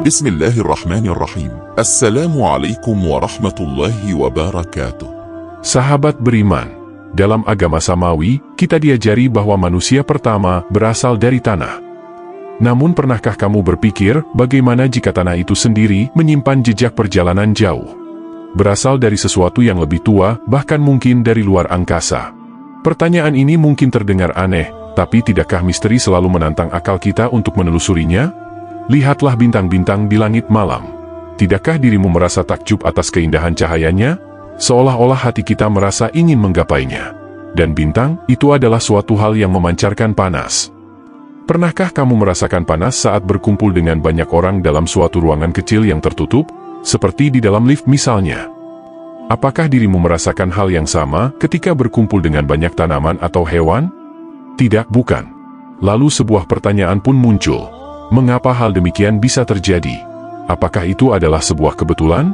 Bismillahirrahmanirrahim. Assalamualaikum warahmatullahi wabarakatuh. Sahabat beriman, dalam agama Samawi, kita diajari bahwa manusia pertama berasal dari tanah. Namun pernahkah kamu berpikir bagaimana jika tanah itu sendiri menyimpan jejak perjalanan jauh? Berasal dari sesuatu yang lebih tua, bahkan mungkin dari luar angkasa. Pertanyaan ini mungkin terdengar aneh, tapi tidakkah misteri selalu menantang akal kita untuk menelusurinya? Lihatlah bintang-bintang di langit malam. Tidakkah dirimu merasa takjub atas keindahan cahayanya? Seolah-olah hati kita merasa ingin menggapainya. Dan bintang, itu adalah suatu hal yang memancarkan panas. Pernahkah kamu merasakan panas saat berkumpul dengan banyak orang dalam suatu ruangan kecil yang tertutup? Seperti di dalam lift misalnya. Apakah dirimu merasakan hal yang sama ketika berkumpul dengan banyak tanaman atau hewan? Tidak, bukan. Lalu sebuah pertanyaan pun muncul. Mengapa hal demikian bisa terjadi? Apakah itu adalah sebuah kebetulan?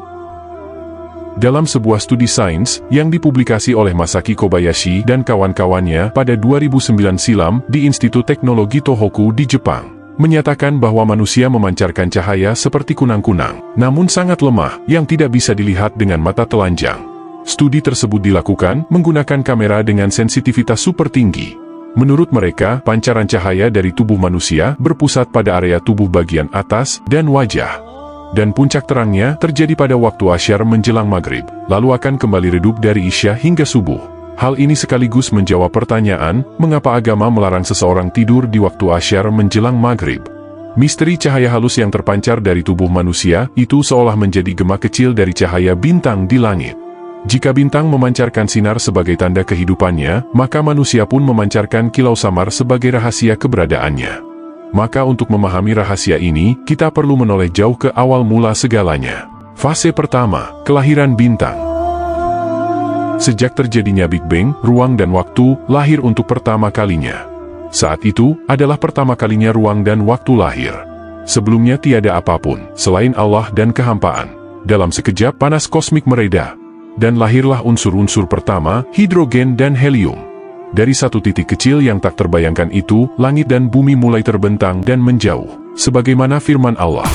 Dalam sebuah studi sains yang dipublikasi oleh Masaki Kobayashi dan kawan-kawannya pada 2009 silam di Institut Teknologi Tohoku di Jepang, menyatakan bahwa manusia memancarkan cahaya seperti kunang-kunang, namun sangat lemah yang tidak bisa dilihat dengan mata telanjang. Studi tersebut dilakukan menggunakan kamera dengan sensitivitas super tinggi. Menurut mereka, pancaran cahaya dari tubuh manusia berpusat pada area tubuh bagian atas dan wajah. Dan puncak terangnya terjadi pada waktu asyar menjelang maghrib, lalu akan kembali redup dari isya hingga subuh. Hal ini sekaligus menjawab pertanyaan, mengapa agama melarang seseorang tidur di waktu asyar menjelang maghrib. Misteri cahaya halus yang terpancar dari tubuh manusia itu seolah menjadi gema kecil dari cahaya bintang di langit. Jika bintang memancarkan sinar sebagai tanda kehidupannya, maka manusia pun memancarkan kilau samar sebagai rahasia keberadaannya. Maka untuk memahami rahasia ini, kita perlu menoleh jauh ke awal mula segalanya. Fase pertama, kelahiran bintang. Sejak terjadinya Big Bang, ruang dan waktu lahir untuk pertama kalinya. Saat itu, adalah pertama kalinya ruang dan waktu lahir. Sebelumnya tiada apapun, selain Allah dan kehampaan. Dalam sekejap panas kosmik mereda. Dan lahirlah unsur-unsur pertama, hidrogen dan helium. Dari satu titik kecil yang tak terbayangkan itu, langit dan bumi mulai terbentang dan menjauh, sebagaimana firman Allah.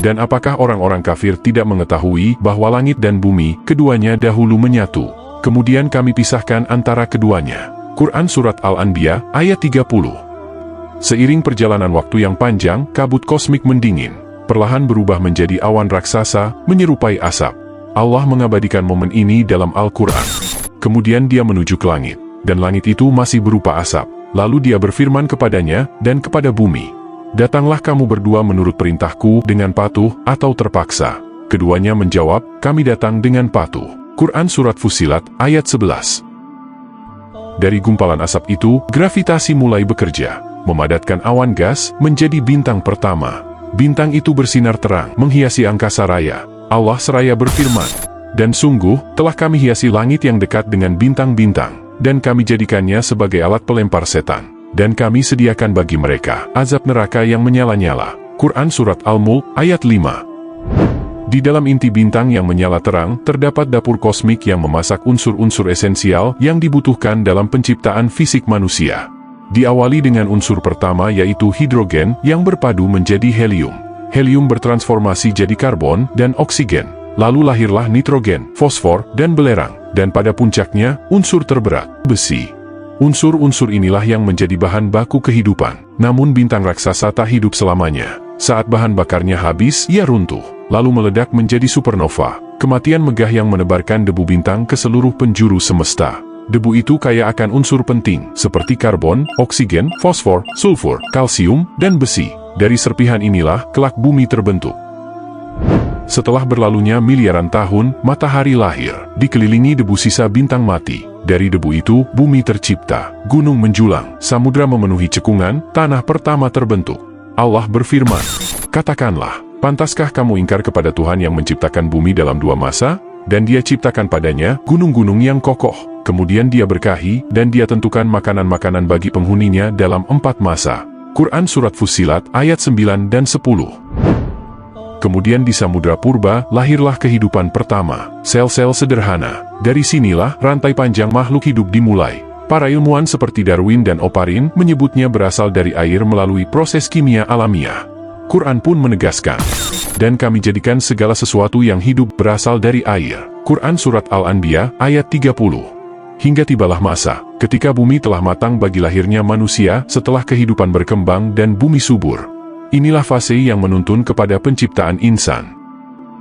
Dan apakah orang-orang kafir tidak mengetahui bahwa langit dan bumi, keduanya dahulu menyatu, kemudian kami pisahkan antara keduanya? Quran Surat Al-Anbiya, ayat 30. Seiring perjalanan waktu yang panjang, kabut kosmik mendingin, perlahan berubah menjadi awan raksasa, menyerupai asap. Allah mengabadikan momen ini dalam Al-Quran. Kemudian dia menuju ke langit, dan langit itu masih berupa asap. Lalu dia berfirman kepadanya, dan kepada bumi, "Datanglah kamu berdua menurut perintahku dengan patuh atau terpaksa." Keduanya menjawab, "Kami datang dengan patuh." Quran Surat Fussilat, ayat 11. Dari gumpalan asap itu, gravitasi mulai bekerja, memadatkan awan gas menjadi bintang pertama. Bintang itu bersinar terang, menghiasi angkasa raya. Allah seraya berfirman, "Dan sungguh, telah kami hiasi langit yang dekat dengan bintang-bintang, dan kami jadikannya sebagai alat pelempar setan. Dan kami sediakan bagi mereka azab neraka yang menyala-nyala." Quran Surat Al-Mulk, ayat 5. Di dalam inti bintang yang menyala terang, terdapat dapur kosmik yang memasak unsur-unsur esensial yang dibutuhkan dalam penciptaan fisik manusia. Diawali dengan unsur pertama yaitu hidrogen yang berpadu menjadi helium. Helium bertransformasi jadi karbon dan oksigen. Lalu lahirlah nitrogen, fosfor, dan belerang. Dan pada puncaknya, unsur terberat, besi. Unsur-unsur inilah yang menjadi bahan baku kehidupan. Namun bintang raksasa tak hidup selamanya. Saat bahan bakarnya habis, ia runtuh. Lalu meledak menjadi supernova. Kematian megah yang menebarkan debu bintang ke seluruh penjuru semesta. Debu itu kaya akan unsur penting, seperti karbon, oksigen, fosfor, sulfur, kalsium, dan besi. Dari serpihan inilah, kelak bumi terbentuk. Setelah berlalunya miliaran tahun, matahari lahir, dikelilingi debu sisa bintang mati. Dari debu itu, bumi tercipta, gunung menjulang, samudra memenuhi cekungan, tanah pertama terbentuk. Allah berfirman, "Katakanlah, pantaskah kamu ingkar kepada Tuhan yang menciptakan bumi dalam 2 masa? Dan dia ciptakan padanya gunung-gunung yang kokoh. Kemudian dia berkahi, dan dia tentukan makanan-makanan bagi penghuninya dalam 4 masa. Quran Surat Fussilat, ayat 9 dan 10. Kemudian di Samudra Purba, lahirlah kehidupan pertama, sel-sel sederhana. Dari sinilah, rantai panjang makhluk hidup dimulai. Para ilmuwan seperti Darwin dan Oparin menyebutnya berasal dari air melalui proses kimia alamiah. Quran pun menegaskan, dan kami jadikan segala sesuatu yang hidup berasal dari air. Quran Surat Al-Anbiya ayat 30. Hingga tibalah masa, ketika bumi telah matang bagi lahirnya manusia setelah kehidupan berkembang dan bumi subur. Inilah fase yang menuntun kepada penciptaan insan.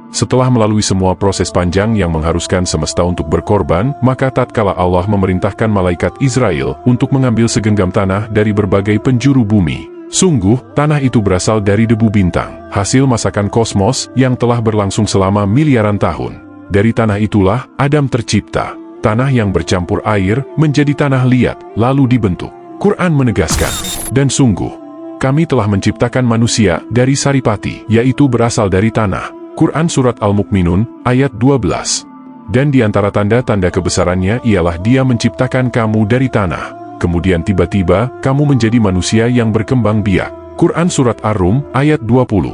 Setelah melalui semua proses panjang yang mengharuskan semesta untuk berkorban, maka tatkala Allah memerintahkan malaikat Israel untuk mengambil segenggam tanah dari berbagai penjuru bumi. Sungguh, tanah itu berasal dari debu bintang, hasil masakan kosmos yang telah berlangsung selama miliaran tahun. Dari tanah itulah Adam tercipta. Tanah yang bercampur air menjadi tanah liat, lalu dibentuk. Quran menegaskan, dan sungguh, kami telah menciptakan manusia dari saripati, yaitu berasal dari tanah. Quran Surat Al-Mu'minun ayat 12. Dan di antara tanda-tanda kebesarannya ialah Dia menciptakan kamu dari tanah. Kemudian tiba-tiba, kamu menjadi manusia yang berkembang biak. Quran Surat Ar-Rum, ayat 20.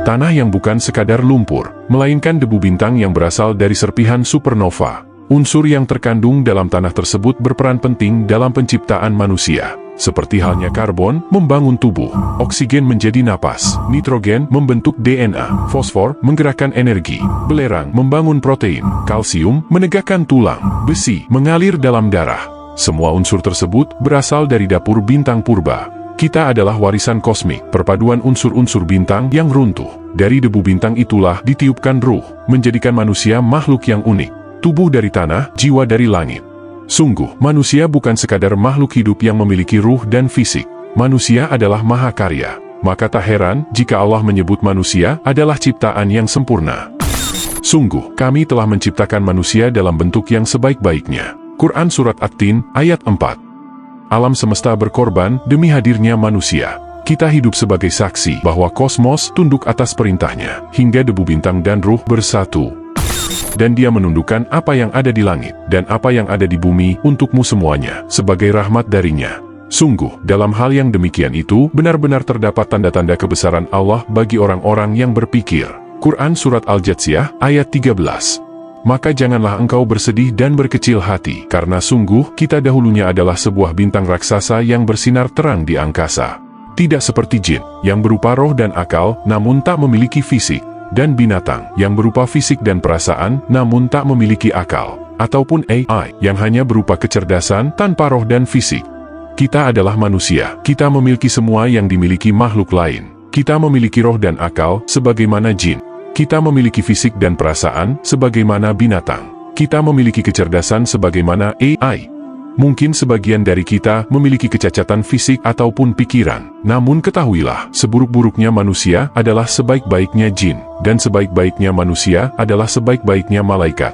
Tanah yang bukan sekadar lumpur, melainkan debu bintang yang berasal dari serpihan supernova. Unsur yang terkandung dalam tanah tersebut berperan penting dalam penciptaan manusia. Seperti halnya karbon, membangun tubuh, oksigen menjadi napas, nitrogen membentuk DNA, fosfor menggerakkan energi, belerang membangun protein, kalsium menegakkan tulang, besi mengalir dalam darah. Semua unsur tersebut berasal dari dapur bintang purba. Kita adalah warisan kosmik, perpaduan unsur-unsur bintang yang runtuh. Dari debu bintang itulah ditiupkan ruh, menjadikan manusia makhluk yang unik. Tubuh dari tanah, jiwa dari langit. Sungguh, manusia bukan sekadar makhluk hidup yang memiliki ruh dan fisik. Manusia adalah mahakarya. Maka tak heran jika Allah menyebut manusia adalah ciptaan yang sempurna. Sungguh, kami telah menciptakan manusia dalam bentuk yang sebaik-baiknya. Quran Surat At-Tin, ayat 4. Alam semesta berkorban demi hadirnya manusia. Kita hidup sebagai saksi bahwa kosmos tunduk atas perintahnya, hingga debu bintang dan ruh bersatu. Dan Dia menundukkan apa yang ada di langit, dan apa yang ada di bumi untukmu semuanya, sebagai rahmat darinya. Sungguh, dalam hal yang demikian itu, benar-benar terdapat tanda-tanda kebesaran Allah bagi orang-orang yang berpikir. Quran Surat Al-Jathiyah, ayat 13. Maka janganlah engkau bersedih dan berkecil hati, karena sungguh, kita dahulunya adalah sebuah bintang raksasa yang bersinar terang di angkasa. Tidak seperti jin, yang berupa roh dan akal, namun tak memiliki fisik. Dan binatang yang berupa fisik dan perasaan namun tak memiliki akal, ataupun AI yang hanya berupa kecerdasan tanpa roh dan fisik. Kita adalah manusia, kita memiliki semua yang dimiliki makhluk lain. Kita memiliki roh dan akal sebagaimana jin. Kita memiliki fisik dan perasaan sebagaimana binatang. Kita memiliki kecerdasan sebagaimana AI. Mungkin sebagian dari kita memiliki kecacatan fisik ataupun pikiran. Namun ketahuilah, seburuk-buruknya manusia adalah sebaik-baiknya jin, dan sebaik-baiknya manusia adalah sebaik-baiknya malaikat.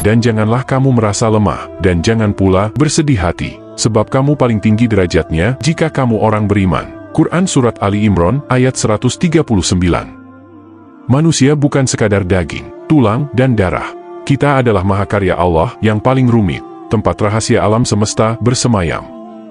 Dan janganlah kamu merasa lemah, dan jangan pula bersedih hati, sebab kamu paling tinggi derajatnya jika kamu orang beriman. Quran Surat Ali Imran, ayat 139. Manusia bukan sekadar daging, tulang, dan darah. Kita adalah mahakarya Allah yang paling rumit. Tempat rahasia alam semesta bersemayam.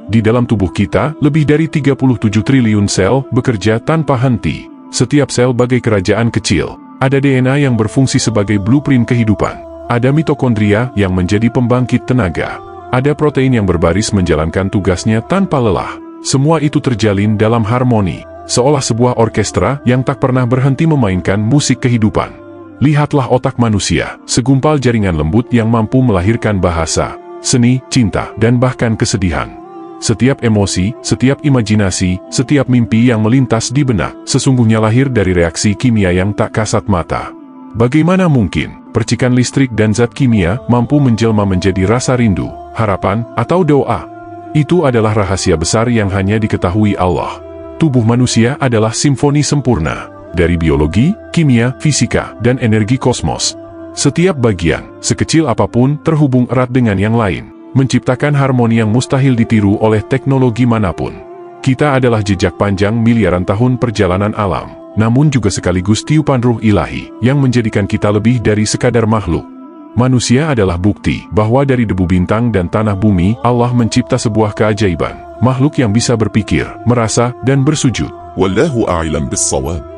Di dalam tubuh kita, lebih dari 37 triliun sel bekerja tanpa henti. Setiap sel bagai kerajaan kecil. Ada DNA yang berfungsi sebagai blueprint kehidupan. Ada mitokondria yang menjadi pembangkit tenaga. Ada protein yang berbaris menjalankan tugasnya tanpa lelah. Semua itu terjalin dalam harmoni, seolah sebuah orkestra yang tak pernah berhenti memainkan musik kehidupan. Lihatlah otak manusia, segumpal jaringan lembut yang mampu melahirkan bahasa, seni, cinta, dan bahkan kesedihan. Setiap emosi, setiap imajinasi, setiap mimpi yang melintas di benak, sesungguhnya lahir dari reaksi kimia yang tak kasat mata. Bagaimana mungkin percikan listrik dan zat kimia mampu menjelma menjadi rasa rindu, harapan, atau doa? Itu adalah rahasia besar yang hanya diketahui Allah. Tubuh manusia adalah simfoni sempurna, dari biologi, kimia, fisika, dan energi kosmos. Setiap bagian, sekecil apapun, terhubung erat dengan yang lain, menciptakan harmoni yang mustahil ditiru oleh teknologi manapun. Kita adalah jejak panjang miliaran tahun perjalanan alam, namun juga sekaligus tiupan ruh ilahi, yang menjadikan kita lebih dari sekadar makhluk. Manusia adalah bukti bahwa dari debu bintang dan tanah bumi, Allah mencipta sebuah keajaiban, makhluk yang bisa berpikir, merasa, dan bersujud. Wallahu a'lam bis-shawab.